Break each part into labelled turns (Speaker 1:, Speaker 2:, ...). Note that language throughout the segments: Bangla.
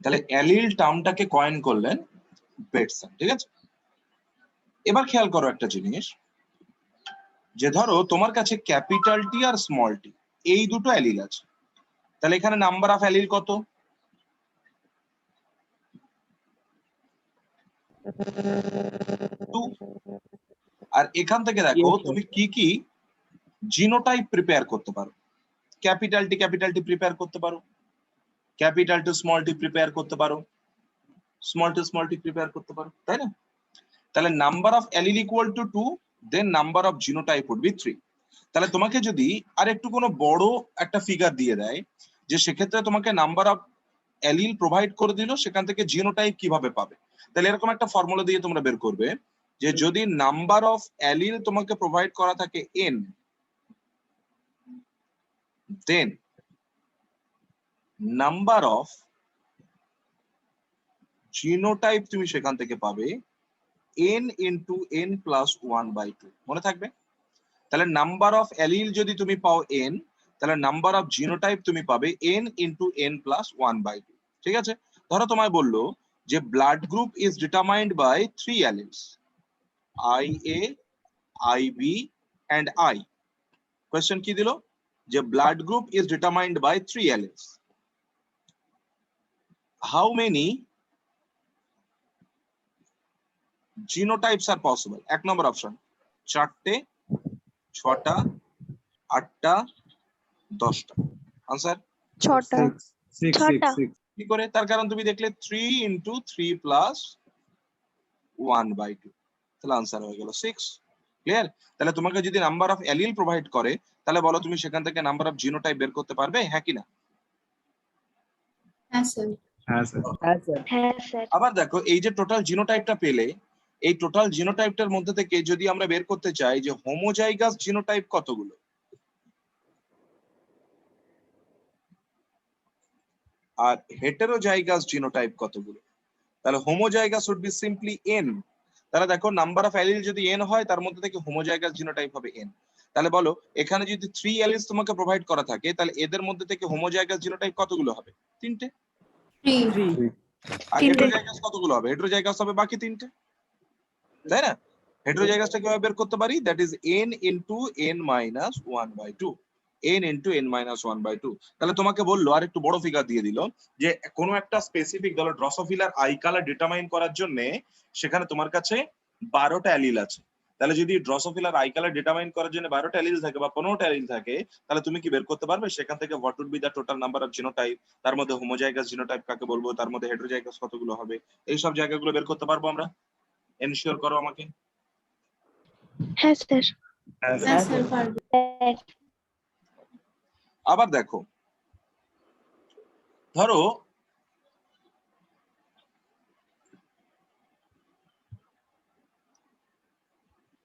Speaker 1: তাহলে অ্যালিল টার্মটাকে কয়েন করলেন বেটসন, ঠিক আছে। এবার খেয়াল করো একটা জিনিস, যে ধরো তোমার কাছে ক্যাপিটাল টি আর স্মল টি এই দুটো অ্যালিল আছে, তাহলে এখানে নাম্বার অফ অ্যালিল কত? 2। আর এখান থেকে দেখো তুমি কি কি জিনোটাইপ প্রিপেয়ার করতে পারো। ক্যাপিটাল টি প্রিপেয়ার করতে পারো, capital two small tea prepare করতে পারো, স্মল টি প্রিপেয়ার করতে পারো, তাই না? তাহলে number of allele equal to 2, then number of genotype would be 3। তাহলে তোমাকে যদি আর একটু কোনো বড় একটা ফিগার দিয়ে দেয়, যে সেক্ষেত্রে তোমাকে নাম্বার অফ অ্যালিল প্রোভাইড করে দিল, সেখান থেকে জিনোটাইপ কিভাবে পাবে, তাহলে এরকম একটা ফর্মুলা দিয়ে তোমরা বের করবে যে যদি নাম্বার অফ অ্যালিল তোমাকে প্রোভাইড করা থাকে n, then number of genotype তুমি সেখান থেকে পাবে n ইন্টু n প্লাস 1/2, মনে থাকবে? তাহলে নাম্বার অফ অ্যালিল যদি তুমি পাও n, তাহলে নাম্বার অফ জিনোটাইপ তুমি পাবে n ইন্টু n প্লাস 1/2, ঠিক আছে। ধরো তোমায় বললো যে blood group is determined by 3 alleles IA, IB and I। Question কি দিল, যে blood group is determined by 3 alleles, how many genotypes are possible? এক নম্বর অপশন 4টে, 6টা, 8টা, 10টা। আনসার
Speaker 2: 6টা।
Speaker 3: 6
Speaker 1: কি করে? তার কারণ তুমি দেখলে 3 ইন্টু 3 প্লাস 1/2, তাহলে আনসার হয়ে গেল 6। ক্লিয়ার? তাহলে তোমাকে যদি নাম্বার অফ অ্যালিল প্রোভাইড করে, তাহলে বলো তুমি সেখান থেকে নাম্বার অফ জিনোটাইপ বের করতে পারবে, হ্যাঁ কি না?
Speaker 4: হ্যাঁ স্যার।
Speaker 3: হ্যাঁ স্যার।
Speaker 2: হ্যাঁ স্যার।
Speaker 1: আবার দেখো এই যে টোটাল জিনোটাইপটা পেলে, এই টোটাল জিনোটাইপটার মধ্যে থেকে যদি আমরা বের করতে চাই যে হোমোজাইগাস জিনোটাইপ কতগুলো, আর হেটেরোজাইগাস জিনোটাইপ কতগুলো, তাহলে homozygous would be simply n। তাহলে দেখো নাম্বার অফ অ্যালিল যদি n হয়, তার মধ্যে থেকে হোমোজাইগাস জিনোটাইপ হবে n। তাহলে বলো এখানে যদি 3 অ্যালিলস তোমাকে প্রোভাইড করা থাকে, তাহলে এদের মধ্যে থেকে হোমোজাইগাস জিনোটাইপ কতগুলো হবে? 3টে।
Speaker 4: 3।
Speaker 1: আর
Speaker 2: 3টে।
Speaker 1: হেটেরোজাইগাস কতগুলো হবে? হেটেরোজাইগাস হবে বাকি 3টে, তাই না? হেটেরোজাইগাসটা কিভাবে বের করতে পারি? That is n into n minus 1/2, n into n minus 1/2। তাহলে তোমাকে বললো আর একটু বড় ফিগার দিয়ে দিল যে কোনো একটা স্পেসিফিক ধরো ড্রসোফিলার আই কালার ডিটারমাইন করার জন্য সেখানে তোমার কাছে 12টা অ্যালিল আছে। তাহলে যদি ড্রসোফিলার আই কালার ডিটারমাইন করার জন্য 12টা অ্যালিল থাকে বা 15টা অ্যালিল থাকে, তাহলে তুমি কি বের করতে পারবে সেখান থেকে what would be the total number of genotype, তার মধ্যে হোমোজাইগাস জিনোটাইপ কাকে বলবো, তার মধ্যে হেটেরোজাইগাস কতগুলো হবে, এই সব জায়গাগুলো বের করতে পারবো আমরা? এনশিওর করো আমাকে।
Speaker 2: হ্যাঁ স্যার।
Speaker 4: হ্যাঁ স্যার পারবে।
Speaker 1: আবার দেখো, ধরো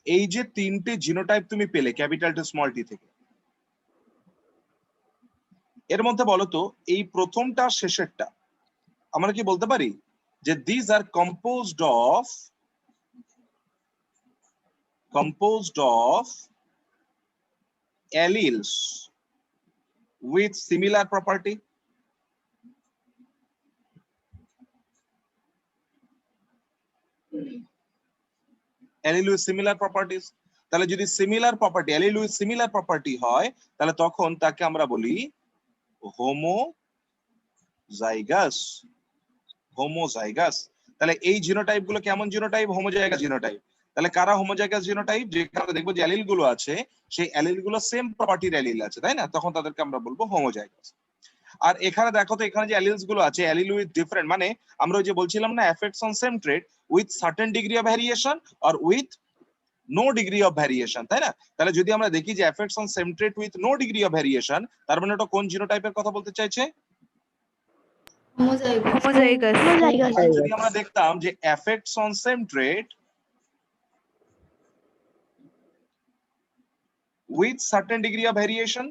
Speaker 1: এই যে 3টে জিনোটাইপ তুমি পেলে ক্যাপিটাল টু স্মল টি থেকে, এর মধ্যে বলো তো এই প্রথমটা শেষেরটা আমরা কি বলতে পারি যে this are composed of alleles with similar property? Allele with similar properties. তাহলে যদি similar property, allele with similar property হয়, তাহলে তখন তাকে আমরা বলি হোমোজাইগাস। হোমোজাইগাস। তাহলে এই জিনোটাইপ গুলো কেমন জিনোটাইপ? Homozygous genotype. তাহলে কারা হোমোজাইগাস জিনোটাইপ? যেখানে দেখবো যে অ্যালিল গুলো আছে সেই অ্যালিল গুলো সেম প্রপার্টির অ্যালিল আছে, তাই না? তখন তাদেরকে আমরা বলবো হোমোজাইগাস। আর এখানে দেখো তো এখানে যে অ্যালিলস গুলো আছে, অ্যালিল উইথ ডিফারেন্ট, মানে আমরা ওই যে বলছিলাম না effects on same trait with certain degree of variation or with no degree of variation, তাই না? তাহলে যদি আমরা দেখি যে effects on same trait with no degree of variation, তার মানে ওটা কোন জিনোটাইপের কথা বলতে চাইছে?
Speaker 2: হোমোজাইগাস।
Speaker 1: আর যদি আমরা দেখতাম যে effects on same trait with certain degree of variation,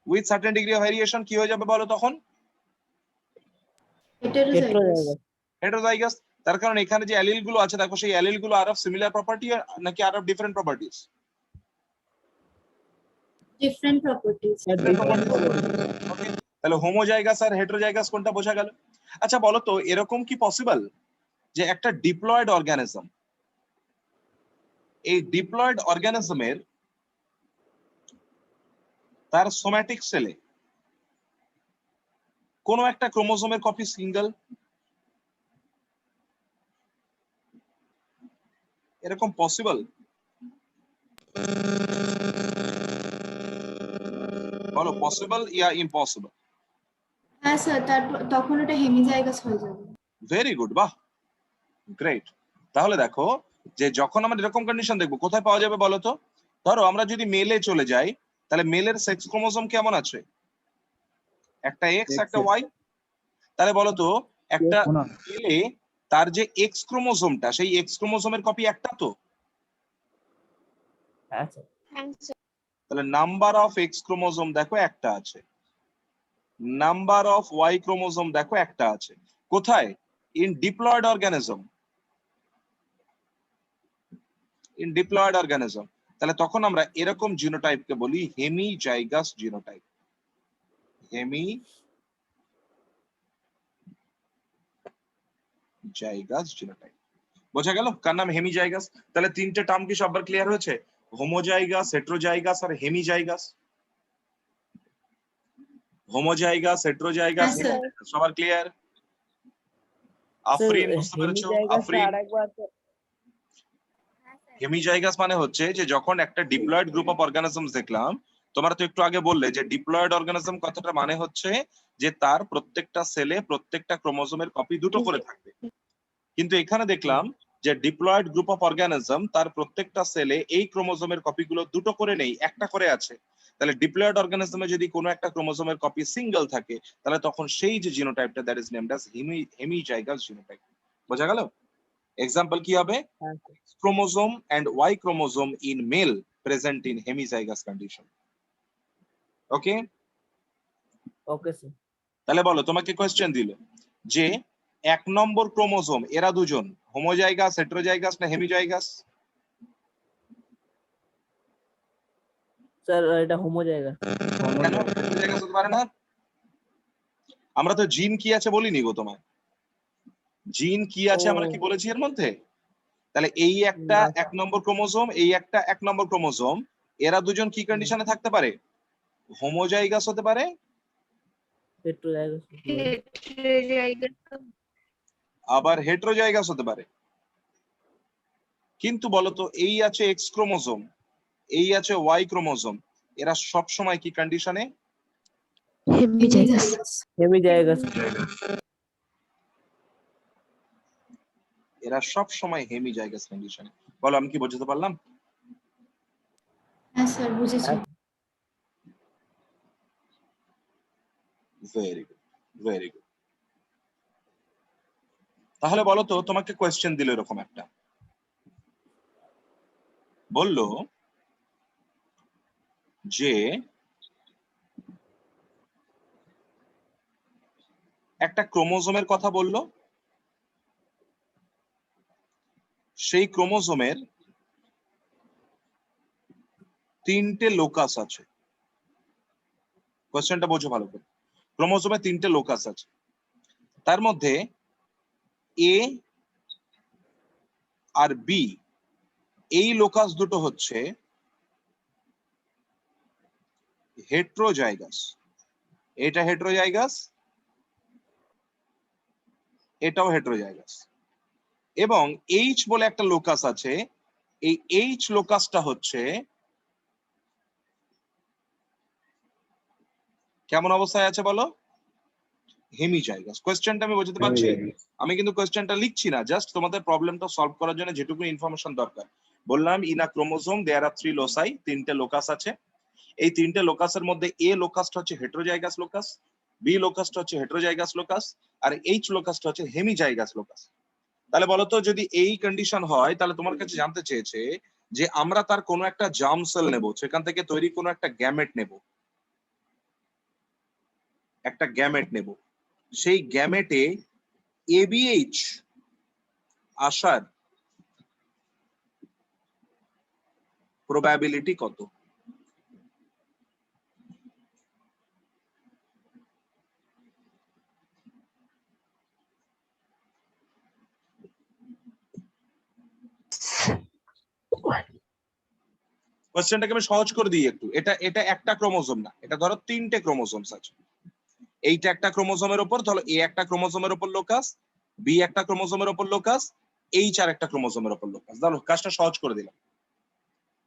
Speaker 1: with certain degree of variation কি হয়ে যাবে বলো তখন? হেটেরোজাইগাস। তার কারণ এখানে যে অ্যালিল গুলো আছে দেখো সেই অ্যালিল গুলো আর অফ সিমিলার প্রপার্টি নাকি আর of different properties?
Speaker 4: Different properties.
Speaker 1: Okay, তাহলে হোমোজাইগাস আর হেটেরোজাইগাস কোনটা বোঝা গেল। আচ্ছা বলো তো এরকম কি পসিবল যে একটা ডিপ্লয়েড অর্গানিজম, এই ডিপ্লয়েড অর্গানিজমের তার সোম্যাটিক সেলে কোন একটা ক্রোমোজোমের কপি সিঙ্গেল, এরকম পসিবল? বলো পসিবল ইয়া ইম্পসিবল?
Speaker 4: হ্যাঁ স্যার, তারপর তখন ওটা হেমিজাইগাস হয়ে যাবে।
Speaker 1: ভেরি গুড, বাহ, গ্রেট। তাহলে দেখো যে যখন আমরা এরকম কন্ডিশন দেখবো কোথায় পাওয়া যাবে বলো তো। ধরো আমরা যদি মেলে চলে যাই, তাহলে মেলের সেক্স ক্রোমোজোম কেমন আছে? একটা এক্স একটা ওয়াই। তাহলে বলো তো একটা মেলে তার যে এক্স ক্রোমোজোমটা, সেই এক্স ক্রোমোজোমের কপি একটা তো? তাহলে নাম্বার অফ এক্স ক্রোমোজোম দেখো একটা আছে, নাম্বার অফ ওয়াই ক্রোমোজোম দেখো একটা আছে। কোথায়? In diploid organism, in diploid organism. তাহলে তখন আমরা এরকম জিনোটাইপকে বলি হেমিজাইগাস জিনোটাইপ। হেমিজাইগাস জিনোটাইপ বোঝা গেল কার নাম হেমিজাইগাস। তাহলে তিনটে টার্ম কি সবার ক্লিয়ার হয়েছে? হোমোজাইগাস, হেটেরোজাইগাস আর হেমিজাইগাস। হোমোজাইগাস, হেটেরোজাইগাস,
Speaker 4: হ্যাঁ, স্যার।
Speaker 1: সবার ক্লিয়ার? আফরিন বুঝতে পেরেছো? আফরিন, হেমিজাইগাস মানে হচ্ছে যে যখন একটা ডিপ্লয়েড গ্রুপ অফ অর্গানিজমস দেখলাম, তোমরা তো একটু আগে বললে যে ডিপ্লয়েড অর্গানিজম কথাটা মানে হচ্ছে যে তার প্রত্যেকটা সেলে প্রত্যেকটা ক্রোমোজোমের কপি দুটো করে থাকবে। কিন্তু এখানে দেখলাম যে ডিপ্লয়েড গ্রুপ অফ অর্গানিজম তার প্রত্যেকটা সেলে এই ক্রোমোজোমের কপিগুলো দুটো করে নেই, একটা করে আছে। তাহলে ডিপ্লয়েড অর্গানিজমে যদি কোনো একটা ক্রোমোজোমের কপি সিঙ্গেল থাকে, তাহলে তখন সেই যে জিনোটাইপটা that is named as hemizygous genotype. বোঝা গেল? এক্সাম্পল কি হবে? Chromosome and Y chromosome in male present in hemizygous condition. Okay?
Speaker 3: Okay sir.
Speaker 1: তাহলে বলো তোমাকে কোয়েশ্চেন দিল যে এক নম্বর ক্রোমোজোম এরা দুজন হোমোজাইগাস, হেটেরোজাইগাস না হেমিজাইগাস?
Speaker 3: স্যার এটা হোমোজাইগাস।
Speaker 1: কেন হেটেরোজাইগাস হতে পারে না? আমরা তো জিন কি আছে বলিনি গো তোমায়। জিন কি আছে আমরা কি বলেছি এর মধ্যে? তাহলে এই একটা এক নম্বর ক্রোমোজোম, এই একটা এক নম্বর ক্রোমোজোম, এরা দুজন কি কন্ডিশনে থাকতে পারে? হোমোজাইগাস হতে পারে,
Speaker 3: হেটেরোজাইগাস।
Speaker 1: আবার হেটেরোজাইগাস হতে পারে। কিন্তু বলতো এই আছে এক্স ক্রোমোজোম, এই আছে ওয়াই ক্রোমোজোম, এরা সব সময় কি কন্ডিশনে?
Speaker 3: হেমিজাইগাস।
Speaker 1: এরা সব সময় হেমিজাইগাস কন্ডিশনে। বলো আমি কি বোঝাতে পারলাম?
Speaker 4: হ্যাঁ স্যার, বুঝেছি।
Speaker 1: Very good, very good. তাহলে বলো তো তোমাকে কোয়েশ্চেন দিল এরকম একটা, বললো যে একটা ক্রোমোজোমের কথা বললো, সেই ক্রোমোজোমের তিনটে লোকাস আছে। কোয়েশ্চেনটা বোঝো ভালো করে। ক্রোমোজোমে তিনটে লোকাস আছে, তার মধ্যে এ আর বি এই লোকাস দুটো হচ্ছে হেটেরোজাইগাস। এটা হেটেরোজাইগাস, এটাও হেটেরোজাইগাস। এবং এইচ বলে একটা লোকাস আছে, এই এইচ লোকাসটা হচ্ছে কেমন অবস্থায় আছে বলো? হেমিজাইগাস। কোয়েশ্চেনটা আমি বোঝাতে পারছি? আমি কিন্তু কোয়েশ্চেনটা লিখছি না, জাস্ট তোমাদের প্রবলেমটা সলভ করার জন্য যেটুকু ইনফরমেশন দরকার বললাম। ইন আ ক্রোমোজোম দেয়ার আর 3 লোসাই, তিনটে লোকাস আছে। এই তিনটে লোকাসের মধ্যে এ লোকাসটা হচ্ছে হেটেরোজাইগাস লোকাস, বি লোকাসটা হচ্ছে হেটেরোজাইগাস লোকাস, আর এইচ লোকাসটা হচ্ছে হেমিজাইগাস লোকাস। তাহলে বলতো যদি এই কন্ডিশন হয়, তাহলে তোমার কাছে জানতে চেয়েছে যে আমরা তার কোনো একটা জার্ম সেল নেব, সেখান থেকে তৈরি কোনো একটা গ্যামেট নেব, একটা গ্যামেট নেব, সেই গ্যামেটে এবিএইচ আসার প্রবাবিলিটি কত? কোশ্চেনটাকে আমি সহজ করে দিই একটু। এটা একটা ক্রোমোজোম না, এটা ধরো তিনটে ক্রোমোজোমস আছে। এইটা একটা ক্রোমোজোমের উপর, ধরো এ একটা ক্রোমোজোমের উপর লোকাস, বি একটা ক্রোমোজোমের উপর লোকাস, এইচ আর একটা ক্রোমোজোমের উপর লোকাস। ধরো কাজটা সহজ করে দিলাম,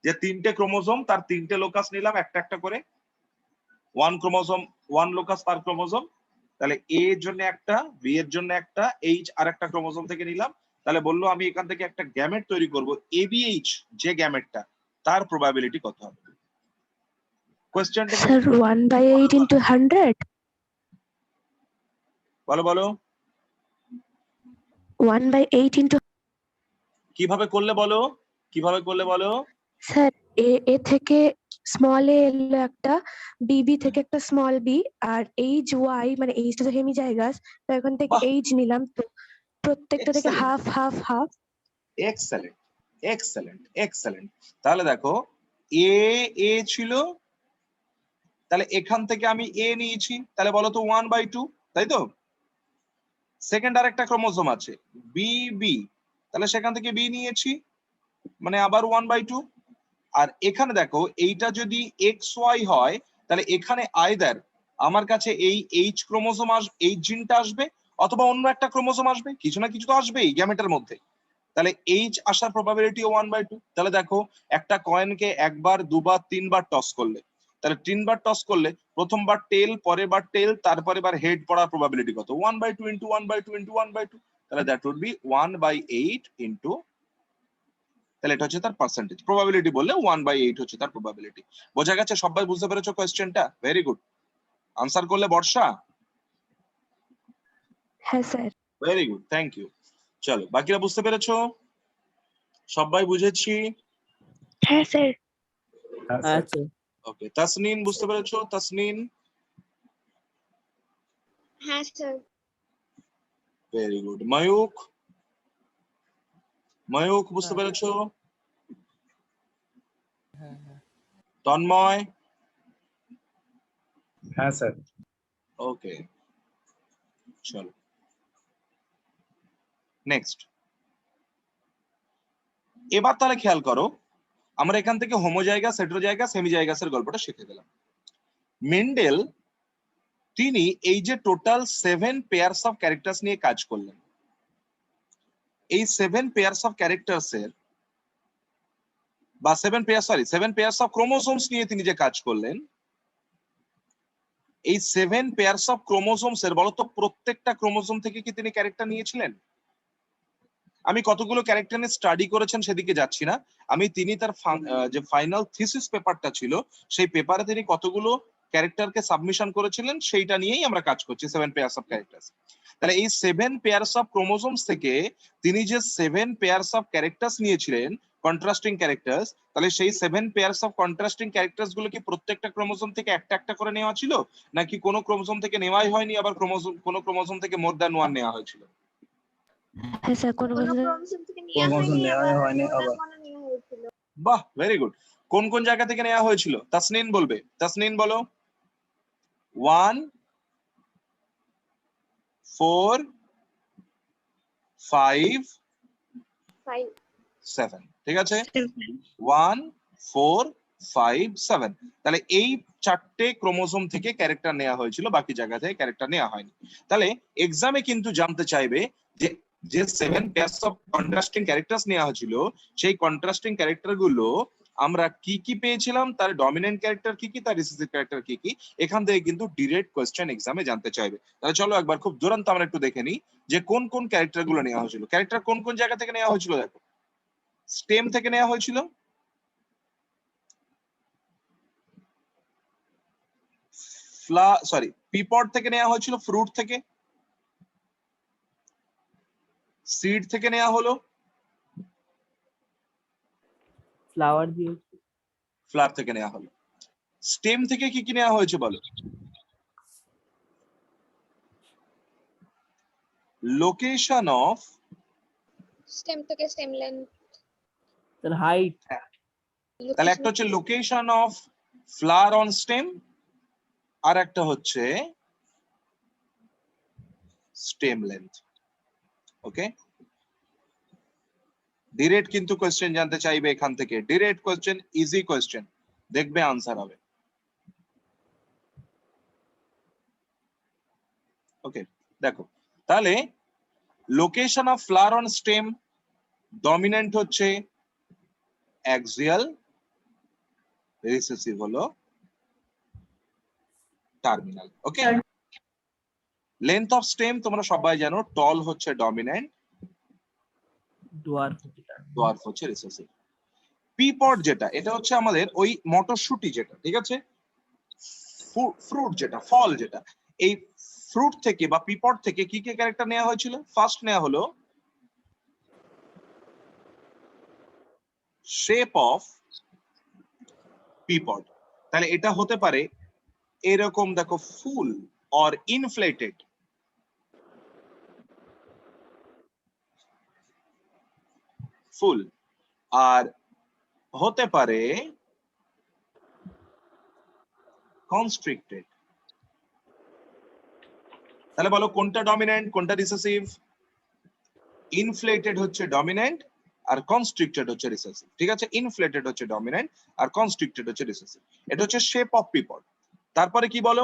Speaker 1: যে তিনটে ক্রোমোজোম তার তিনটে লোকাস নিলাম একটা একটা করে, ওয়ান ক্রোমোজোম ওয়ান লোকাস পার ক্রোমোজোম। তাহলে এ এর জন্য একটা, বি এর জন্য একটা, এইচ আর একটা ক্রোমোজোম থেকে নিলাম। তাহলে বললো আমি এখান থেকে একটা গ্যামেট তৈরি করব, এবিএইচ যে গ্যামেটটা, তার প্রবাবিলিটি কত হবে? কোশ্চেনটা
Speaker 2: Sir, 1/8 into 100.
Speaker 1: বলো বলো
Speaker 2: 1/8 into
Speaker 1: কিভাবে করলে বলো, কিভাবে করলে বলো?
Speaker 2: স্যার এ থেকে স্মল এ এলো একটা, বি থেকে একটা স্মল বি, আর এইচ ওয়াই মানে এইচটা তো হেমিজাইগাস, তো এখান থেকে
Speaker 1: বাহ,
Speaker 2: এইচ নিলাম, তো প্রত্যেকটা থেকে
Speaker 1: excellent,
Speaker 2: half half half.
Speaker 1: Excellent, excellent, excellent. তাহলে দেখো এ এ ছিল, তাহলে এখান থেকে আমি এ নিয়েছি, তাহলে বলো তো 1/2, তাই তো? সেকেন্ড আর একটা ক্রোমোজোম আছে বি বি, তাহলে সেখান থেকে বি নিয়েছি, মানে আবার 1/2। আর এখানে দেখো এইটা যদি এক্স ওয়াই হয়, তাহলে এখানে আইদার আমার কাছে এই এইচ ক্রোমোজোম আসবে, এই জিনটা আসবে, অথবা অন্য একটা ক্রোমোজোম আসবে, কিছু না কিছু তো আসবেই গ্যামেটের মধ্যে। তাহলে এইচ আসার প্রবাবিলিটি 1/2। তাহলে দেখো একটা কয়েনকে একবার দুবার তিনবার টস করলে, তাহলে তিনবার টস করলে প্রথমবার টেল, পরের বার টেল, তারপরে বার হেড পড়ার প্রবাবিলিটি কত? 1/2 ইন্টু 1/2 ইন্টু 1/2। তাহলে দ্যাট উড বি 1/8 ইন্টু, তাহলে এটা হচ্ছে তার পার্সেন্টেজ। প্রবাবিলিটি বললে 1/8 হচ্ছে তার প্রবাবিলিটি। বোঝা গেছে? সবাই বুঝতে পেরেছো কোয়েশ্চেনটা? Very good. আনসার করলে বর্ষা?
Speaker 2: হ্যাঁ sir.
Speaker 1: Very good, thank you. চলো বাকিরা বুঝতে পেরেছো? সবাই বুঝেছি?
Speaker 2: হ্যাঁ স্যার।
Speaker 3: আচ্ছা।
Speaker 1: ওকে, তাসনিন বুঝতে পেরেছো? তাসনিন?
Speaker 2: হ্যাঁ sir.
Speaker 1: Very good. Mayukh? Mayukh বুঝতে পেরেছো? তন্ময়?
Speaker 5: হ্যাঁ স্যার।
Speaker 1: ওকে, চলো নেক্সট। এবার তাহলে খেয়াল করো, আমরা এখান থেকে হোমোজাইগাস, হেটেরোজাইগাস, সেমিজাইগাসের গল্পটা শিখে গেলাম। মেন্ডেল তিনি এই যে টোটাল 7 পেয়ারস অফ ক্যারেক্টার্স নিয়ে কাজ করলেন, এই 7 পেয়ারস অফ ক্যারেক্টার্স এর বা 7 পেয়ারস অফ ক্রোমোসোমস নিয়ে তিনি যে কাজ করলেন, এই 7 পেয়ারস অফ ক্রোমোসোমস এর বলতো প্রত্যেকটা ক্রোমোসোম থেকে কি তিনি ক্যারেক্টার নিয়েছিলেন? আমি কতগুলো ক্যারেক্টার নিয়ে স্টাডি করেছেন সেদিকে যাচ্ছি না, আমি তিনি তার যে ফাইনাল থিসিস পেপারটা ছিল, সেই পেপারে তিনি কতগুলো ক্যারেক্টারকে সাবমিশন করেছিলেন সেইটা নিয়েই আমরা কাজ করছি, 7 পেয়ারস অফ ক্যারেক্টার্স। তাহলে এই 7 পেয়ারস অফ ক্রোমোসোমস থেকে তিনি যে 7 পেয়ারস অফ ক্যারেক্টার্স নিয়েছিলেন, কন্ট্রাস্টিং ক্যারেক্টার্স, তাহলে সেই 7 পেয়ারস অফ কন্ট্রাস্টিং ক্যারেক্টার্স গুলো কি প্রত্যেকটা ক্রোমোসোম থেকে একটা একটা করে নেওয়া ছিল, নাকি কোনো ক্রোমোসোম থেকে নেওয়াই হয়নি, আবার কোনো ক্রোমোসোম থেকে মোর দ্যান ওয়ান নেওয়া হয়েছিল?
Speaker 2: হ্যাঁ স্যার, কোনো
Speaker 5: কোন কোন নেওয়া হয়নি আবার।
Speaker 1: বাহ, ভেরি গুড। কোন কোন জায়গা থেকে নেওয়া হয়েছিল? তাসনিন বলবে, তাসনিন বলো। 1 4 5 7, ঠিক আছে? 1 4 5 7, তাহলে এই চারটে ক্রোমোসোম থেকে ক্যারেক্টার নেওয়া হয়েছিল, বাকি জায়গা থেকে ক্যারেক্টার নেওয়া হয়নি। তাহলে এক্সামে কিন্তু জানতে চাইবে যে যে 7 পেয়ারস অফ কন্ট্রাস্টিং ক্যারেক্টার্স নেওয়া হয়েছিল, সেই কন্ট্রাস্টিং ক্যারেক্টার গুলো আমরা কি কি পেয়েছিলাম, তার ডমিনেন্ট ক্যারেক্টার কি কি, তার রিসেসিভ ক্যারেক্টার কি কি, এখান থেকে কিন্তু ডিরেক্ট কোয়েশ্চেন এক্সামে জানতে চাইবে। তাহলে চলো একবার খুব দুরন্ত আমরা একটু দেখে নিই যে কোন কোন ক্যারেক্টার গুলো নেওয়া হয়েছিল। ক্যারেক্টার কোন কোন জায়গা থেকে নেওয়া হয়েছিল? দেখো, স্টেম থেকে নেওয়া হয়েছিল, পিপট থেকে নেওয়া হয়েছিল, ফ্রুট থেকে, সিড থেকে নেওয়া হলো,
Speaker 3: ফ্লাওয়ার দিয়ে
Speaker 1: ফ্লাওয়ার থেকে নেওয়া হলো। স্টেম থেকে কি কি নেওয়া হয়েছে বলো? লোকেশন অফ
Speaker 6: স্টেম থেকে স্টেম লেন্থ,
Speaker 3: তার হাইট।
Speaker 1: তাহলে একটা হচ্ছে location of flower on stem, আর একটা হচ্ছে স্টেম লেন্থ। ওকে, ডিরেক্ট কিন্তু কোয়েশ্চেন জানতে চাইবে এখান থেকে, ডিরেক্ট কোয়েশ্চেন, ইজি কোয়েশ্চেন, দেখবে আনসার হবে। ওকে, দেখো তাহলে location of flower on stem, dominant হচ্ছে অ্যাক্সিয়াল, রিসেসিভ হলো terminal. Okay, length of stem তোমরা সবাই জানো, টল হচ্ছে ডমিনেন্ট, ডোয়ার্ফ হচ্ছে রিসেসিভ। পিপড যেটা, এটা হচ্ছে আমাদের ওই মটরশুটি যেটা, ঠিক আছে, ফ্রুট যেটা, ফল যেটা, এই ফ্রুট থেকে বা পিপড থেকে কি কি ক্যারেক্টার নেওয়া হয়েছিল? ফার্স্ট নেওয়া হলো শেপ অফ পিপড, তাহলে এটা হতে পারে এরকম, দেখো, ফুল অর ইনফ্লেটেড, ফুল, আর হতে পারে কনস্ট্রিক্টেড। তাহলে বলো কোনটা ডমিনেন্ট কোনটা রিসেসিভ? ইনফ্লেটেড হচ্ছে ডমিনেন্ট আর কনস্ট্রিক্টেড হচ্ছে রিসেসিভ, ঠিক আছে, ইনফ্লেটেড হচ্ছে ডমিনেন্ট আর কনস্ট্রিক্টেড হচ্ছে রিসেসিভ। এটা হচ্ছে শেপ অফ পিপড। তারপরে কি বলো?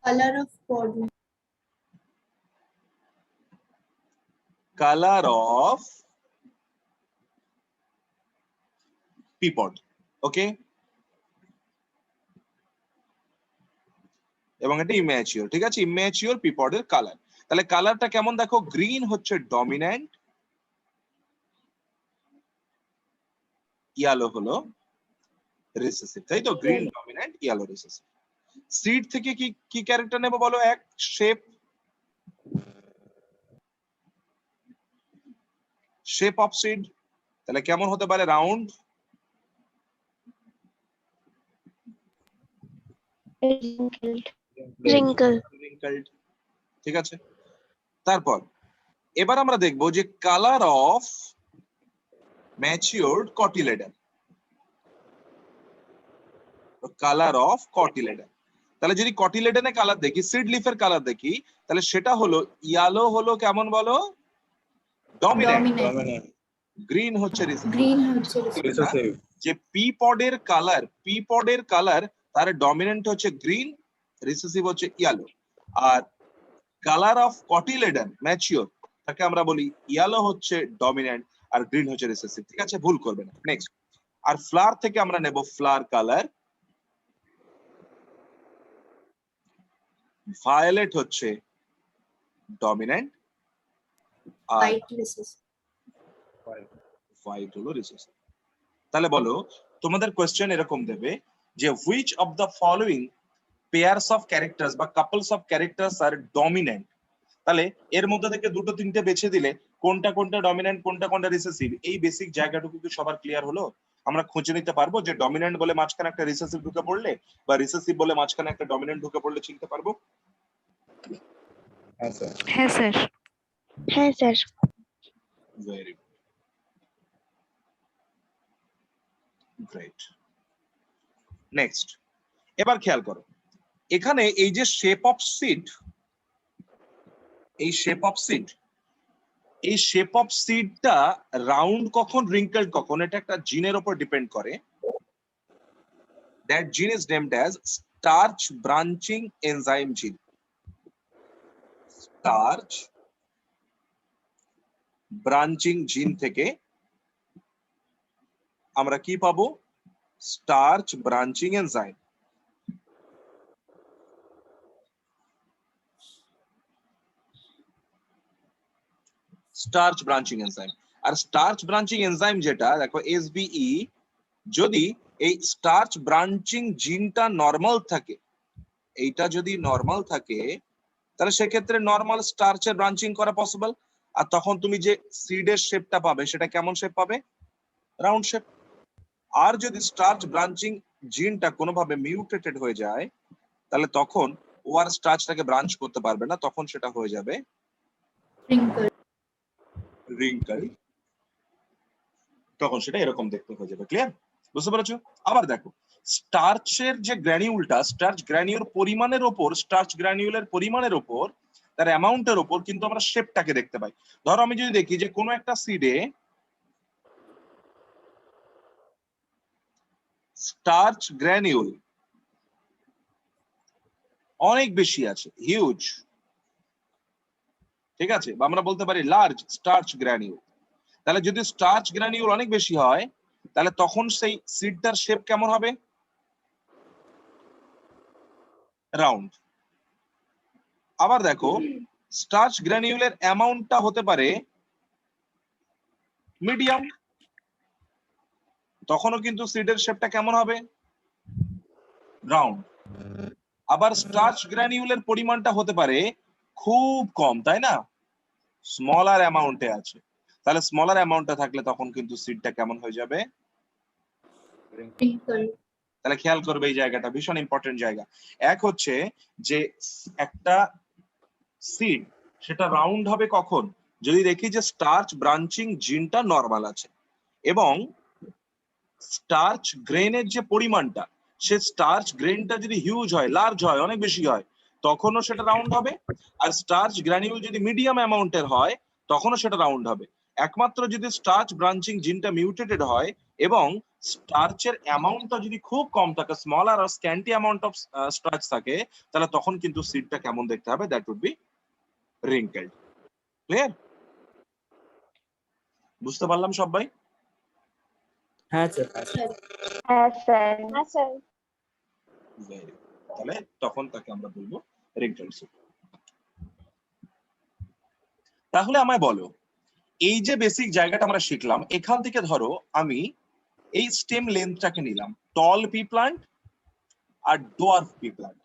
Speaker 4: Colour of pod,
Speaker 1: colour of pea pod. Okay, এবং এটা ইম্যাচিওর, ঠিক আছে, ইম্যাচিওর পিপডের কালার। তাহলে কালারটা কেমন দেখো, গ্রিন হচ্ছে ডমিনেন্ট, ইয়েলো হলো রিসেসিভ, তাই তো, green dominant, yellow recessive. Seed থেকে কি কি ক্যারেক্টার নেব বলো? এক, শেপ, শেপ অফ সিড, তাহলে কেমন হতে পারে? Round,
Speaker 2: wrinkle.
Speaker 1: ঠিক আছে। তারপর এবার আমরা দেখবো যে colour of matured cotyledon, colour of cotyledon. তাহলে যদি কটিলেডনে কালার দেখি, সিড লিফের কালার দেখি, তাহলে সেটা হলো ইয়েলো হলো কেমন বলো? ডমিনেন্ট,
Speaker 4: ডমিনেন্ট,
Speaker 1: গ্রিন হচ্ছে
Speaker 4: গ্রিন হচ্ছে
Speaker 5: রিসেসিভ,
Speaker 1: যে পিপডের কালার তার ডমিনেন্ট হচ্ছে গ্রিন, রিসেসিভ হচ্ছে ইয়েলো। আর কালার অফ কটিলেডন ম্যাচিওর তাকে আমরা বলি ইয়েলো হচ্ছে ডমিনেন্ট আর গ্রিন হচ্ছে রিসেসিভ, ঠিক আছে, ভুল করবে না। নেক্সট, আর ফ্লাওয়ার থেকে আমরা নেব ফ্লাওয়ার কালার, ভায়োলেট হচ্ছে ডমিনেন্ট আর
Speaker 4: হোয়াইট রিসেসিভ।
Speaker 1: হোয়াইট হলো রিসেসিভ। তাহলে বলো, তোমাদের কোশ্চেন এরকম দেবে যে which of the following pairs of characters বা couples of characters are dominant. তাহলে এর মধ্যে থেকে দুটো তিনটে বেছে দিলে কোনটা কোনটা ডমিনেন্ট কোনটা কোনটা রিসেসিভ, এই বেসিক জায়গাটুকু কি সবার ক্লিয়ার হলো? আমরা খুঁজে নিতে পারবো যে ডমিনেন্ট বলে মাঝখানে একটা রিসেসিভ ঢুকে পড়লে বা রিসেসিভ বলে মাঝখানে একটা ডমিনেন্ট ঢুকে পড়লে চিনতে পারবো?
Speaker 5: হ্যাঁ স্যার,
Speaker 2: হ্যাঁ স্যার, হ্যাঁ স্যার।
Speaker 1: Very great. নেক্সট, এবার খেয়াল করো, এখানে এই যে শেপ অফ সিড, এই শেপ অফ সিড, এই শেপ অফ সিডটা রাউন্ড কখন, রিঙ্কেলড কখন, এটা একটা জিনের উপর ডিপেন্ড করে। That gene is named as starch branching enzyme gene. Starch branching gene থেকে আমরা কি পাবো? Starch branching enzyme. Starch branching enzyme, আর স্টার্চ ব্রাঞ্চিং এনজাইম যেটা দেখো এসবিই, যদি এই স্টার্চ ব্রাঞ্চিং জিনটা নরমাল থাকে, এইটা যদি নরমাল থাকে, তাহলে সেক্ষেত্রে নরমাল স্টার্চের ব্রাঞ্চিং করা পসিবল। আর তখন তুমি যে সিডের শেপটা পাবে সেটা কেমন শেপ পাবে? Round shape. আর যদি স্টার্চ ব্রাঞ্চিং জিনটা কোনোভাবে মিউটেটেড হয়ে যায়, তাহলে তখন ও আর স্টার্চটাকে ব্রাঞ্চ করতে পারবে না, তখন সেটা হয়ে যাবে
Speaker 4: রিঙ্কল,
Speaker 1: রিঙ্কল, তখন সেটা এরকম দেখতে হয়ে যাবে। ক্লিয়ার? বুঝতে পেরেছো? আবার দেখো, স্টার্চের যে গ্র্যানিউলটা, স্টার্চ গ্র্যানিউল পরিমাণের ওপর, স্টার্চ গ্র্যানিউলের পরিমাণের ওপর তার অ্যামাউন্টের উপর কিন্তু আমরা শেপটাকে দেখতে পাই। ধরো আমি যদি দেখি যে কোনো একটা সিডে স্টার্চ গ্র্যানিউল অনেক বেশি আছে, হিউজ, ঠিক আছে, বা আমরা বলতে পারি লার্জ স্টার্চ গ্র্যানিউল। তাহলে যদি স্টার্চ গ্র্যানিউল অনেক বেশি হয় তাহলে তখন সেই সিডটার শেপ কেমন হবে? রাউন্ড। আবার দেখো স্টার্চ গ্র্যানিউলের অ্যামাউন্টটা হতে পারে মিডিয়াম, তখনও কিন্তু সিডের শেপটা কেমন হবে? রাউন্ড। আবার স্টার্চ গ্র্যানিউলের পরিমাণটা হতে পারে খুব কম, তাই না, স্মলার অ্যামাউন্টে আছে, তাহলে স্মলার অ্যামাউন্টে থাকলে তখন কিন্তু সিডটা কেমন হয়ে যাবে? তাহলে খেয়াল করবে এই জায়গাটা ভীষণ ইম্পর্টেন্ট জায়গা। এক হচ্ছে যে একটা সিড সেটা রাউন্ড হবে কখন? যদি দেখি যে স্টার্চ ব্রাঞ্চিং জিনটা নরমাল আছে এবং স্টার্চ গ্রেনের যে পরিমাণটা, সে স্টার্চ গ্রেনটা যদি হিউজ হয়, লার্জ হয়, অনেক বেশি হয়, তখনও সেটা রাউন্ড হবে। আর স্টার্চ গ্র্যানিউল যদি মিডিয়াম অ্যামাউন্টের হয় তখনও সেটা রাউন্ড হবে। একমাত্র যদি স্টার্চ ব্রাঞ্চিং জিনটা মিউটেটেড হয় এবং স্টার্চের অ্যামাউন্টটা যদি খুব কম থাকে, স্মলার আর স্ক্যান্টি অ্যামাউন্ট অফ স্টার্চ থাকে, তাহলে তখন কিন্তু সিডটা কেমন দেখতে হবে? That would be wrinkled. Clear? বুঝতে পারলাম সবাই?
Speaker 3: হ্যাঁ স্যার।
Speaker 2: হ্যাঁ স্যার।
Speaker 6: হ্যাঁ স্যার।
Speaker 1: তাহলে তখন তাকে আমরা বলবো রিঙ্কেলড সিড। তাহলে আমায় বলো, এই যে বেসিক জায়গাটা আমরা শিখলাম, এখান থেকে ধরো আমি এই স্টেম লেন্থটাকে নিলাম, টল পি প্লান্ট আর ডোয়ার্ফ পি প্লান্ট।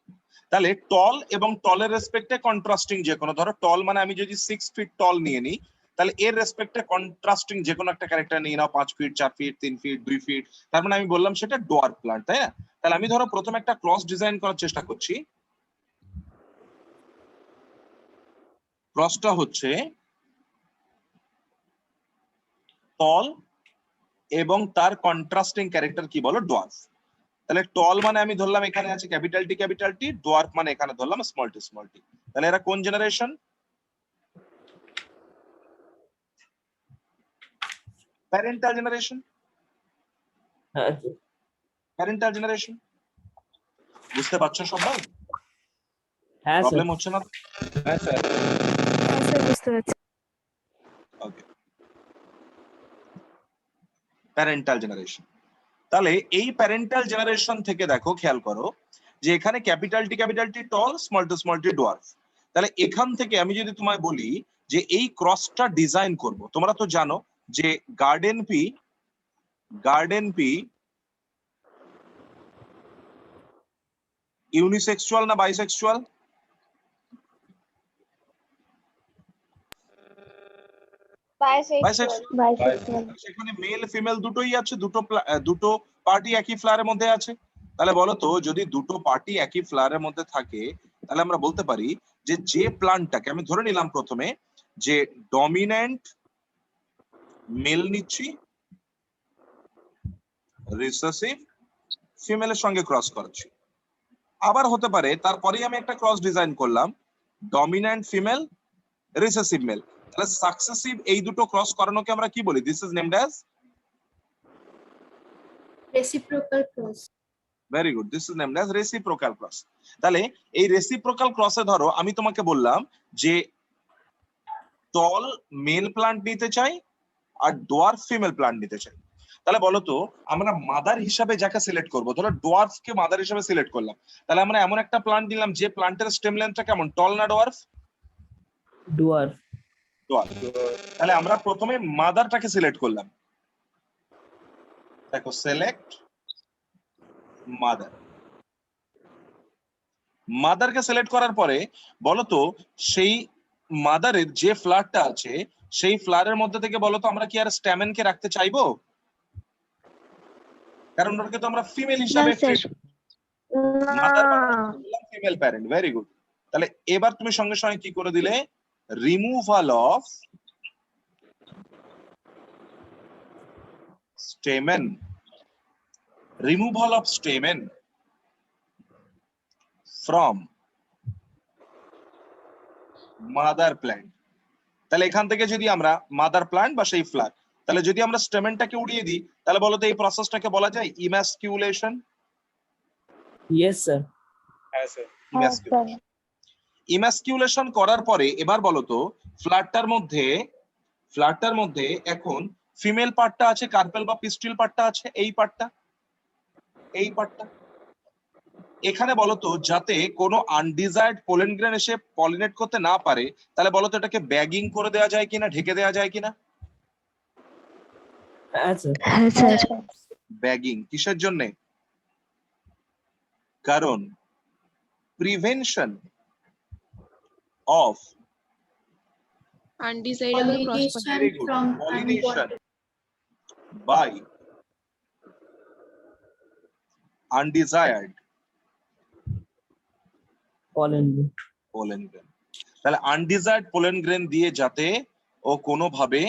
Speaker 1: তাহলে টল এবং টলের রেসপেক্টে কন্ট্রাস্টিং যে কোনো, ধরো টল মানে আমি যদি 6 ফিট টল নিয়ে নিই, তাহলে এর রেসপেক্টে কন্ট্রাস্টিং যে কোনো একটা ক্যারেক্টার নিয়ে নাও, 5 ফিট, 4 ফিট, 3 ফিট, 2 ফিট, তার মানে আমি বললাম সেটা ডোয়ার্ফ প্লান্ট, তাই না? তাহলে আমি ধরো প্রথমে একটা ক্রস ডিজাইন করার চেষ্টা করছি। ক্রসটা হচ্ছে টল এবং তার কন্ট্রাস্টিং ক্যারেক্টার কি বলো? ডোয়ার্ফ। তাহলে টল মানে আমি ধরলাম এখানে আছে ক্যাপিটাল টি, ডোয়ার্ফ মানে এখানে ধরলাম স্মল টি। তাহলে এরা কোন জেনারেশন? Parental generation.
Speaker 3: হ্যাঁ স্যার।
Speaker 1: Parental generation. বুঝতে পারছো সবাই?
Speaker 3: হ্যাঁ স্যার।
Speaker 1: প্রবলেম হচ্ছে না?
Speaker 5: হ্যাঁ স্যার।
Speaker 2: হ্যাঁ স্যার, বুঝতে পারছি।
Speaker 1: ওকে, প্যারেন্টাল জেনারেশন। তাহলে এই প্যারেন্টাল জেনারেশন থেকে দেখো, খেয়াল করো যে এখানে ক্যাপিটাল টি টল, স্মল টি ডোয়ার্ফ। তাহলে এখান থেকে আমি যদি তোমায় বলি যে এই ক্রসটা ডিজাইন করব, তোমরা তো জানো যে গার্ডেন পি ইউনিসেক্সুয়াল না বাইসেক্সুয়াল?
Speaker 6: বাইসেক্সুয়াল।
Speaker 1: সেখানে মেল ফিমেল দুটোই আছে, দুটো পার্টি একই ফ্লাওয়ারের মধ্যে আছে। তাহলে বলো তো, যদি দুটো পার্টি একই ফ্লাওয়ারের মধ্যে থাকে তাহলে আমরা বলতে পারি যে প্লান্টটাকে আমি ধরে নিলাম প্রথমে যে ডমিন্যান্ট মেল নিচ্ছি, রিসেসিভ ফিমেলের সঙ্গে ক্রস করাচ্ছি। আবার হতে পারে তারপরেই আমি একটা ক্রস ডিজাইন করলাম, ডমিন্যান্ট ফিমেল, রিসেসিভ মেল। তাহলে সাকসেসিভ এই দুটো ক্রস করানোকে আমরা কি বলি? This is named as
Speaker 4: reciprocal cross.
Speaker 1: Very good, this is named as reciprocal cross. তাহলে এই রেসিপ্রোকাল ক্রসে ধরো আমি তোমাকে বললাম যে টল মেল প্লান্ট নিতে চাই আর ডোয়ার্ফ ফিমেল প্লান্ট নিতে চাই। তাহলে বলো তো আমরা মাদার হিসাবে যাকে সিলেক্ট করব, ধরো ডোয়ার্ফকে মাদার হিসাবে সিলেক্ট করলাম, তাহলে আমরা এমন একটা প্লান্ট নিলাম যে প্লান্টের স্টেম লেন্থটা কেমন, টল না ডোয়ার্ফ?
Speaker 3: ডুয়ার্ফ।
Speaker 1: ডোয়ার্ফ। তাহলে আমরা প্রথমে মাদারটাকে সিলেক্ট করলাম, দেখো সিলেক্ট মাদার। মাদারকে সিলেক্ট করার পরে বলতো সেই মাদারের যে ফ্লাওয়ারটা আছে সেই ফ্লাওয়ারের মধ্যে থেকে বলতো আমরা কি আর স্ট্যামেনকে রাখতে চাইবো? কারণ ওটাকে তো আমরা ফিমেল হিসাবে
Speaker 2: না sir.
Speaker 1: Mother female parent. Very good. তাহলে এবার তুমি সঙ্গে সঙ্গে কি করে দিলে? Removal of stamen, removal of stamen from mother plant. তাহলে এখান থেকে যদি আমরা মাদার প্ল্যান্ট বা সেই ফ্লাগ, তাহলে যদি আমরা স্টেমেনটাকে উড়িয়ে দিই, তাহলে বলো তো এই প্রসেসটাকে বলা যায় ইমাস্কিউলেশন।
Speaker 3: Yes, sir.
Speaker 5: হ্যাঁ স্যার।
Speaker 1: ইমাস্কিউলেশন। ইমাস্কিউলেশন করার পরে এবার বলো তো ফ্ল্যাটটার মধ্যে এখন ফিমেল পার্টটা আছে, কার্পেল বা পিস্টিল পার্টটা আছে, এই পার্টটা এখানে বলো তো যাতে কোনো আনডিজায়ার্ড পোলেন গ্রেন এসে পলিনেট করতে না পারে, তাহলে বলো তো এটাকে ব্যাগিং করে দেওয়া যায় কিনা, ঢেকে দেওয়া যায় কিনা?
Speaker 3: হ্যাঁ স্যার।
Speaker 2: হ্যাঁ স্যার।
Speaker 1: ব্যাগিং কিসের জন্য? কারণ prevention of
Speaker 6: Undesirable cross
Speaker 4: Pollination
Speaker 1: very good
Speaker 4: from
Speaker 1: pollination by undesired
Speaker 3: Pollen.
Speaker 1: Pollen grain. তাহলে আনডিজায়ার্ড পোলেন গ্রেন দিয়ে যাতে ও কোনোভাবে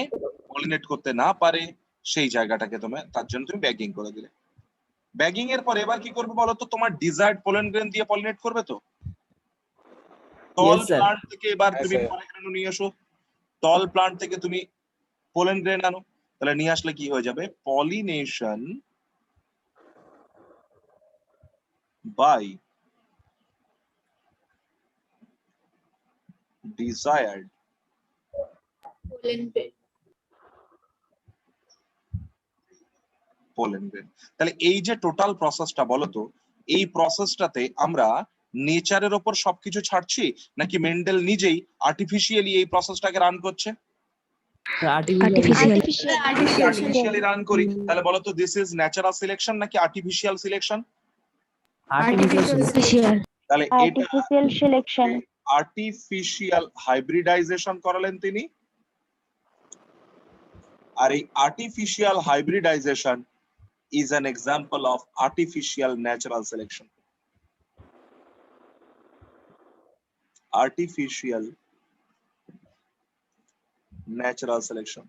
Speaker 1: পলিনেট করতে না পারে সেই জায়গাটাকে তার জন্য তুমি ব্যাগিং করে দিলে। ব্যাগিং এর পর এবার কি করবে বলো তো, তোমার ডিজায়ার্ড পোলেন গ্রেন দিয়ে পলিনেট করবে তো। টল
Speaker 3: Yes, sir.
Speaker 1: প্লান্ট থেকে এবার
Speaker 5: হ্যাঁ,
Speaker 1: তুমি
Speaker 5: স্যার।
Speaker 1: পোলেন গ্রেন নিয়ে এসো, টল প্লান্ট থেকে তুমি পোলেন গ্রেন আনো, তাহলে নিয়ে আসলে কি হয়ে যাবে, pollination by desired
Speaker 4: pollen grain.
Speaker 1: Pollen grain. তাহলে এই যে টোটাল প্রসেসটা বলো তো, এই প্রসেসটাতে আমরা নেচারের ওপর সবকিছু ছাড়ছি নাকি মেন্ডেল নিজেই আর্টিফিশিয়ালি এই প্রসেসটাকে রান করছে?
Speaker 2: Artificial.
Speaker 1: আর্টিফিশিয়ালি রান করি, তাহলে বলো তো দিস ইজ ন্যাচারাল সিলেকশন নাকি আর্টিফিশিয়াল সিলেকশন?
Speaker 2: Artificial.
Speaker 1: তাহলে এটা
Speaker 5: আর্টিফিশিয়াল সিলেকশন।
Speaker 1: আর্টিফিশিয়াল হাইব্রিডাইজেশন করালেন তিনি, আর এই artificial hybridization is an example of artificial natural selection. Artificial natural selection.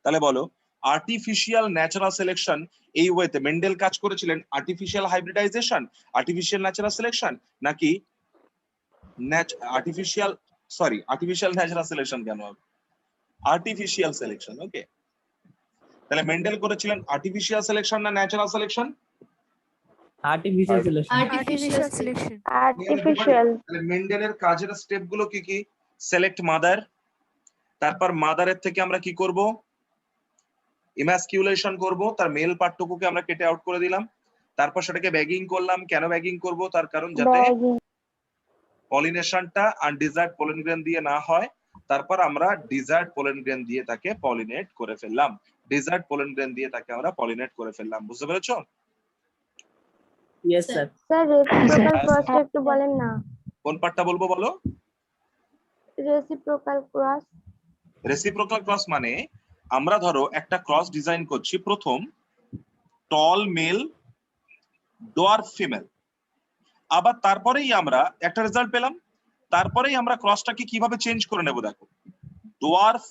Speaker 1: তাহলে বলো আর্টিফিশিয়াল ন্যাচারাল সিলেকশন এই ওয়েতে মেন্ডেল কাজ করেছিলেন artificial hybridization, artificial natural selection নাকি আর্টিফিশিয়াল ন্যাচারাল সিলেকশন কেন হবে, আর্টিফিশিয়াল সিলেকশন। ওকে, তাহলে মেন্ডেল করেছিলেন আর্টিফিশিয়াল সিলেকশন না natural selection?
Speaker 3: Artificial selection.
Speaker 4: Artificial selection.
Speaker 5: Artificial.
Speaker 1: তাহলে মেন্ডেলের কাজের স্টেপ গুলো কি কি? সিলেক্ট মাদার, তারপর মাদারের থেকে আমরা কি করব, ইমাস্কিউলেশন করব, তার মেল পার্টটুকুকে আমরা কেটে আউট করে দিলাম, তারপর সেটাকে ব্যাগিং করলাম। কেন ব্যাগিং করব? তার কারণ যাতে পলিনেশনটা আনডিজায়ার্ড পোলেন গ্রেন দিয়ে না হয়। তারপর আমরা ডিজায়ার্ড পোলেন গ্রেন দিয়ে তাকে পলিনেট করে ফেললাম, ডিজায়ার্ড পোলেন গ্রেন দিয়ে তাকে আমরা পলিনেট করে ফেললাম। বুঝতে পেরেছো?
Speaker 3: Yes, sir.
Speaker 5: স্যার রেসিপ্রোকাল ক্রসটা একটু বলেন না।
Speaker 1: কোন পার্টটা বলবো বলো?
Speaker 5: Reciprocal cross.
Speaker 1: রেসিপ্রোকাল ক্রস মানে আমরা ধরো একটা ক্রস ডিজাইন করছি, প্রথম টল মেল ডোয়ার্ফ ফিমেল, আবার তারপরেই আমরা একটা রেজাল্ট পেলাম, তারপরেই আমরা ক্রসটাকে কিভাবে চেঞ্জ করে নেব দেখো, ডোয়ার্ফ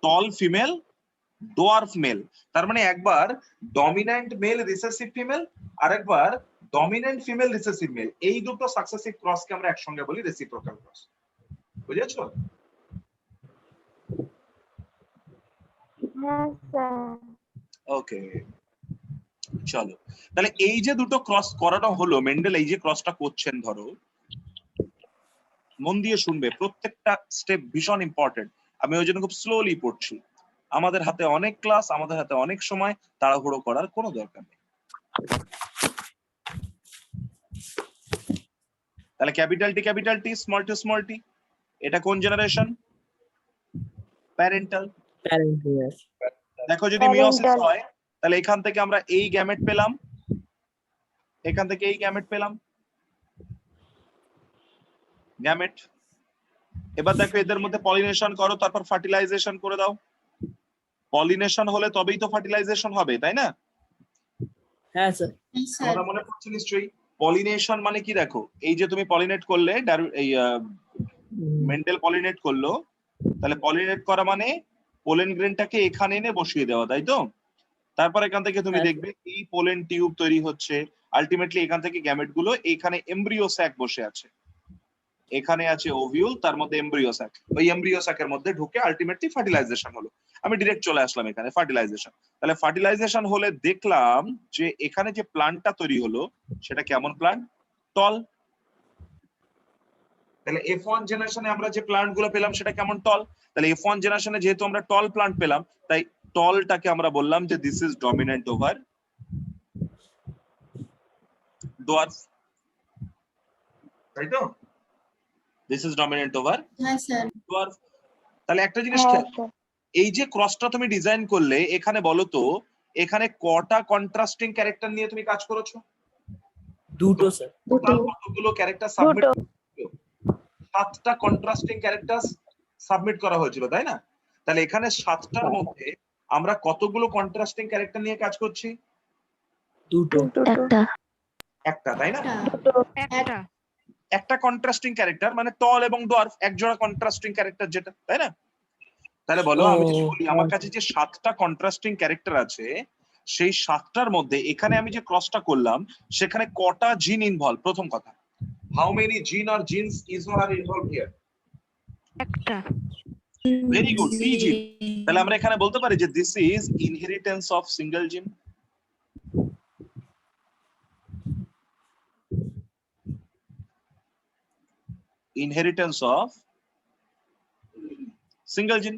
Speaker 1: টল ফিমেল ডোয়ার্ফ মেল। তার মানে একবার ডমিন্যান্ট মেল রিসেসিভ ফিমেল আর একবার ডমিন্যান্ট ফিমেল রিসেসিভ মেল, এই দুটো সাকসেসিভ ক্রসকে আমরা একসঙ্গে বলি রেসিপ্রোকাল ক্রস। বুঝেছো?
Speaker 5: হ্যাঁ স্যার।
Speaker 1: ওকে, চলো তাহলে এই যে দুটো ক্রস করানো হলো, মেন্ডেল এই যে ক্রসটা করছেন, ধরো মন দিয়ে শুনবে, প্রত্যেকটা স্টেপ ভীষণ ইম্পর্টেন্ট। আমি ওই জন্য খুব স্লোলি পড়ছি, আমাদের হাতে অনেক ক্লাস, আমাদের হাতে অনেক সময়, তাড়াহুড়ো করার কোনো দরকার নেই। তাহলে ক্যাপিটাল টি স্মল টি, এটা কোন জেনারেশন? প্যারেন্টাল।
Speaker 3: Yes.
Speaker 1: দেখো যদি মিয়োসিস হয় তাহলে এখান থেকে আমরা এই গ্যামেট পেলাম, এখান থেকে এই গ্যামেট পেলাম, গ্যামেট। এবার দেখো এদের মধ্যে পলিনেশন করো, তারপর ফার্টিলাইজেশন করে দাও। পলিনেশন হলে তবেই তো ফার্টিলাইজেশন হবে, তাই না?
Speaker 3: হ্যাঁ স্যার।
Speaker 1: তোমাদের মনে পড়ছে নিশ্চয়ই পলিনেশন মানে কি? দেখো এই যে তুমি পলিনেট করলে, এই মেন্ডেল পলিনেট করলো, তাহলে পলিনেট করা মানে পোলেন গ্রেনটাকে এখানে এনে বসিয়ে দেওয়া, তাই তো? তারপর এখান থেকে তুমি দেখবে এই পোলেন টিউব তৈরি হচ্ছে, আলটিমেটলি এখান থেকে গ্যামেট গুলো এখানে এমব্রিও স্যাক বসে আছে। এখানে আছে ওভিউল, তার মধ্যে এমব্রিও স্যাক, ওই এমব্রিও স্যাকের মধ্যে ঢুকে আলটিমেটলি ফার্টিলাইজেশন হলো। আমি ডিরেক্ট চলে আসলাম এখানে ফার্টিলাইজেশন। তাহলে ফার্টিলাইজেশন হলে দেখলাম যে এখানে যে প্লান্টটা তৈরি হলো সেটা কেমন প্লান্ট? টল। তাহলে F1 জেনারেশনে আমরা যে প্লান্ট গুলো পেলাম সেটা কেমন? টল। তাহলে F1 জেনারেশনে যেহেতু আমরা টল প্লান্ট পেলাম, তাই টলটাকে আমরা বললাম যে this is dominant over dwarf, তাই তো? দিস ইজ ডমিনেন্ট ওভার
Speaker 4: হ্যাঁ স্যার।
Speaker 1: ডোয়ার্ফ। তাহলে একটা জিনিস
Speaker 5: হ্যাঁ
Speaker 1: খেয়াল,
Speaker 5: স্যার।
Speaker 1: এই যে ক্রসটা তুমি ডিজাইন করলে এখানে বলো তো এখানে কটা কন্ট্রাস্টিং ক্যারেক্টার নিয়ে তুমি কাজ করেছো?
Speaker 3: দুটো স্যার।
Speaker 2: দুটো।
Speaker 1: কতগুলো ক্যারেক্টার সাবমিট?
Speaker 5: দুটো।
Speaker 1: 7টা কন্ট্রাস্টিং ক্যারেক্টার সাবমিট করা হয়েছিল, তাই না? তাহলে এখানে 7টার মধ্যে আমরা কতগুলো কন্ট্রাস্টিং ক্যারেক্টার নিয়ে কাজ করছি?
Speaker 3: দুটো।
Speaker 2: একটা।
Speaker 1: একটা, তাই না?
Speaker 4: একটা।
Speaker 1: একটা কন্ট্রাস্টিং ক্যারেক্টার মানে টল এবং ডোয়ার্ফ, এক জোড়া কন্ট্রাস্টিং ক্যারেক্টার যেটা, তাই না? তাহলে বলো, আমি যদি বলি আমার কাছে যে 7টা কন্ট্রাস্টিং ক্যারেক্টার আছে, সেই 7টার মধ্যে এখানে আমি যে ক্রসটা করলাম সেখানে কটা জিন ইনভলভ? প্রথম কথা, how many gene or genes are involve here?
Speaker 2: একটা।
Speaker 1: ভেরি গুড, টি জিন। তাহলে আমরা এখানে বলতে পারি যে this is inheritance of single gene. Inheritance of single gene.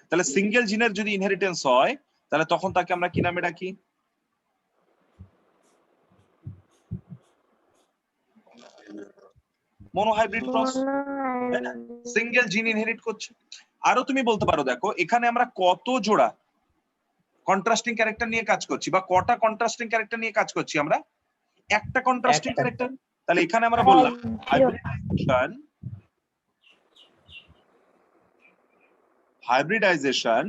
Speaker 1: তাহলে সিঙ্গেল জিনের যদি ইনহেরিটেন্স হয় তাহলে তখন তাকে আমরা কি নামে ডাকি? Monohybrid cross. সিঙ্গেল জিন ইনহেরিট করছে। আরো তুমি বলতে পারো, দেখো এখানে আমরা কত জোড়া কন্ট্রাস্টিং ক্যারেক্টার নিয়ে কাজ করছি, বা কটা কন্ট্রাস্টিং ক্যারেক্টার নিয়ে কাজ করছি আমরা? একটা কন্ট্রাস্টিং
Speaker 3: একটা।
Speaker 1: ক্যারেক্টার। তাহলে এখানে আমরা বললাম hybridization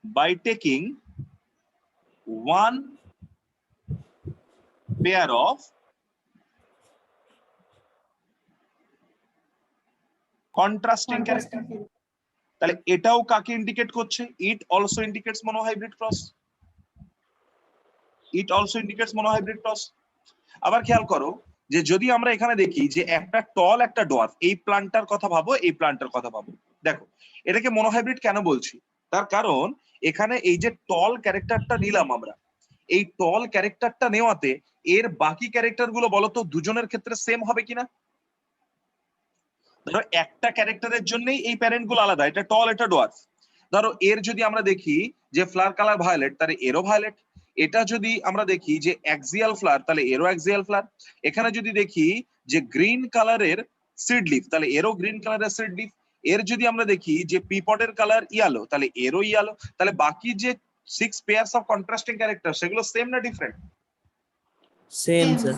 Speaker 1: by taking one pair of contrasting character। তাহলে এটাও কাকে ইন্ডিকেট করছে? It also indicates monohybrid cross. It also indicates monohybrid cross. আবার খেয়াল করো যে যদি আমরা এখানে দেখি যে একটা টল একটা ডোয়ার্ফ, এই প্লান্টটার কথা ভাবো, এই প্লান্টটার কথা ভাবো, দেখো এটাকে মনোহাইব্রিড কেন বলছি? তার কারণ এখানে এই যে টল ক্যারেক্টারটা নিলাম আমরা, এই টল ক্যারেক্টারটা নেওয়াতে এর বাকি ক্যারেক্টার গুলো বলতো দুজনের ক্ষেত্রে সেম হবে কিনা? ধরো একটা ক্যারেক্টারের জন্যই এই প্যারেন্ট গুলো আলাদা, এটা টল এটা ডোয়ার্ফ। ধরো এর যদি আমরা দেখি যে ফ্লাওয়ার কালার ভায়োলেট, তাহলে এরও ভায়োলেট। এটা যদি আমরা দেখি যে অ্যাক্সিয়াল ফ্লাওয়ার, তাহলে এরও অ্যাক্সিয়াল ফ্লাওয়ার। এখানে যদি দেখি যে গ্রিন কালারের সিড লিফ, তাহলে এরও গ্রিন কালারের সিড লিফ। এর যদি আমরা দেখি যে পিপটের কালার ইয়ালো, তাহলে এরও ইয়ালো। তাহলে বাকি যে 6 পেয়ারস অফ কন্ট্রাস্টিং ক্যারেক্টার সেগুলো সেম না ডিফারেন্ট?
Speaker 3: Same sir.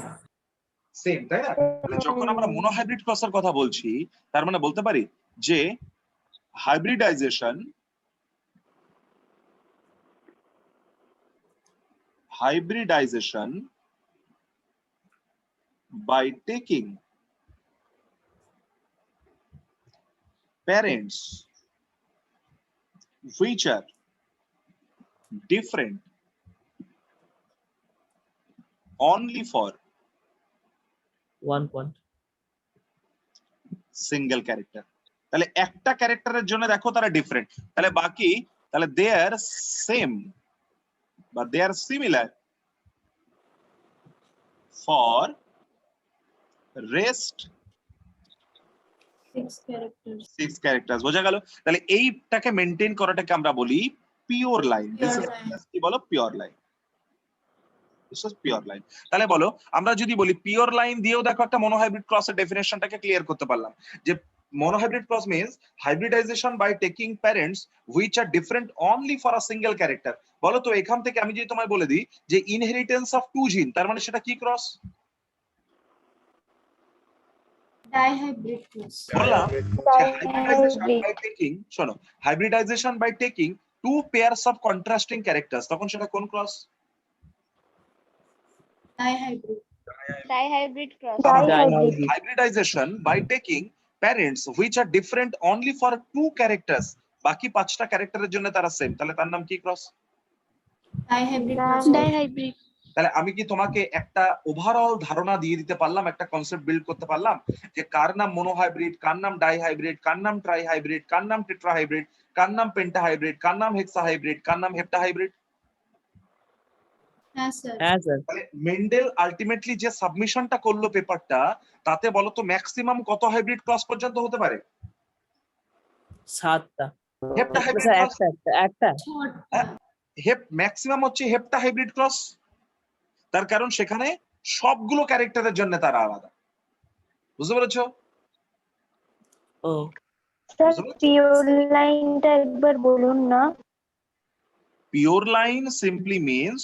Speaker 1: সেম, তাই না? তাহলে যখন আমরা মনোহাইব্রিড ক্রসের কথা বলছি তার মানে বলতে পারি যে hybridization by taking parents which are different only for
Speaker 3: one point
Speaker 1: single character. তাহলে একটা ক্যারেক্টারের জন্য দেখো তারা ডিফারেন্ট, তাহলে বাকি তাহলে দে আর সেম বা দে are similar for rest 6 characters. বোঝা গেল? তাহলে এইটাকে মেনটেন করাটাকে আমরা বলি পিওর লাইন। দিস ইজ কি বলো? Pure line. This is pure line. তাহলে বলো আমরা যদি বলি পিওর লাইন দিয়েও দেখো একটা মনোহাইব্রিড ক্রসের ডেফিনেশনটাকে ক্লিয়ার করতে পারলাম যে monohybrid cross means hybridization by taking parents which are different only for a single character। বলো তো এখান থেকে আমি যদি তোমায় বলে দিই যে ইনহেরিটেন্স অফ টু জিন, তার মানে সেটা কি ক্রস?
Speaker 4: Dihybrid cross.
Speaker 1: বললাম hybridization by taking, শোনো, hybridization by taking two pairs of contrasting characters, তখন সেটা কোন cross?
Speaker 5: Dihybrid cross.
Speaker 1: Hybridization by taking parents which are different only for two characters, বাকি 5টা ক্যারেক্টারের জন্য তারা সেম, তাহলে তার নাম কি ক্রস?
Speaker 4: Dihybrid
Speaker 5: Dihybrid.
Speaker 1: তাহলে আমি কি তোমাকে একটা ওভারঅল ধারণা দিয়ে দিতে পারলাম, একটা কনসেপ্ট বিল্ড করতে পারলাম যে কার নাম মনোহাইব্রিড, কার নাম ডাইহাইব্রিড, কার নাম ট্রাইহাইব্রিড, কার নাম টেট্রাহাইব্রিড, কার নাম পেন্টাহাইব্রিড, কার নাম হেক্সাহাইব্রিড, কার নাম হেপ্টাহাইব্রিড।
Speaker 4: হ্যাঁ স্যার।
Speaker 3: হ্যাঁ স্যার।
Speaker 1: তাহলে মেন্ডেল আলটিমেটলি যে সাবমিশনটা করলো পেপারটা, তাতে বলো তো ম্যাক্সিমাম কত হাইব্রিড ক্রস পর্যন্ত হতে পারে?
Speaker 3: 7টা
Speaker 1: হেপ্টাহাইব্রিড
Speaker 3: স্যার।
Speaker 1: ক্রস,
Speaker 3: একটা
Speaker 4: ছটা।
Speaker 1: ম্যাক্সিমাম হচ্ছে হেপ্টাহাইব্রিড ক্রস। তার কারণ সেখানে সবগুলো ক্যারেক্টারের জন্য তারা আলাদা। বুঝতে পেরেছো?
Speaker 3: ও
Speaker 5: স্যার পিওর লাইনটা একবার বলুন না।
Speaker 1: Pure line simply means,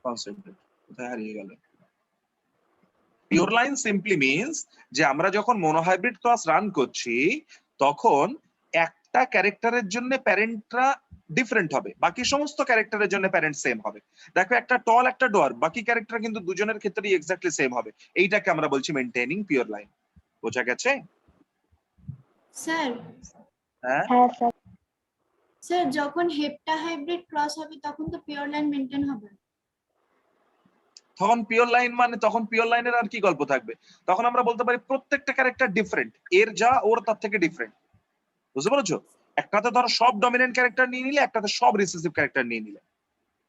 Speaker 1: concept কোথায় হারিয়ে গেল? পিওর লাইন সিম্পলি মিনস যে আমরা যখন মনোহাইব্রিড ক্রস রান করছি তখন একটা ক্যারেক্টারের জন্য প্যারেন্টরা ডিফারেন্ট হবে, বাকি সমস্ত ক্যারেক্টারের জন্য প্যারেন্ট সেম হবে। দেখো একটা টল একটা ডোয়ার, বাকি ক্যারেক্টার কিন্তু দুজনের ক্ষেত্রেই এক্স্যাক্টলি সেম হবে। এইটাকে আমরা বলছি মেইনটেইনিং পিওর লাইন। বোঝা গেছে?
Speaker 4: স্যার
Speaker 1: হ্যাঁ,
Speaker 5: হ্যাঁ স্যার।
Speaker 4: স্যার যখন হেপ্টা হাইব্রিড ক্রস হবে তখন তো পিওর লাইন মেনটেন হবে না।
Speaker 1: তখন পিওর লাইন মানে তখন পিওর লাইনের আর কি গল্প থাকবে? তখন আমরা বলতে পারি প্রত্যেকটা ক্যারেক্টার ডিফারেন্ট, এর যা ওর তার থেকে ডিফারেন্ট। বুঝতে পেরেছো? একটাতে ধরো সব ডমিনেন্ট ক্যারেক্টার নিয়ে নিলে, একটাতে সব রিসেসিভ ক্যারেক্টার নিয়ে নিলে,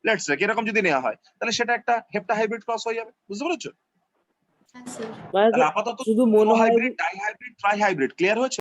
Speaker 1: লেটস সে এরকম যদি নেওয়া হয় তাহলে সেটা একটা হেপ্টা হাইব্রিড ক্রস হয়ে যাবে। বুঝতে পেরেছো?
Speaker 4: হ্যাঁ স্যার।
Speaker 3: মানে
Speaker 1: তাহলে আপাতত
Speaker 3: শুধু
Speaker 1: মনোহাইব্রিড,
Speaker 3: মনোহাইব্রিড
Speaker 1: ডাইহাইব্রিড, ট্রাইহাইব্রিড ক্লিয়ার হয়েছে?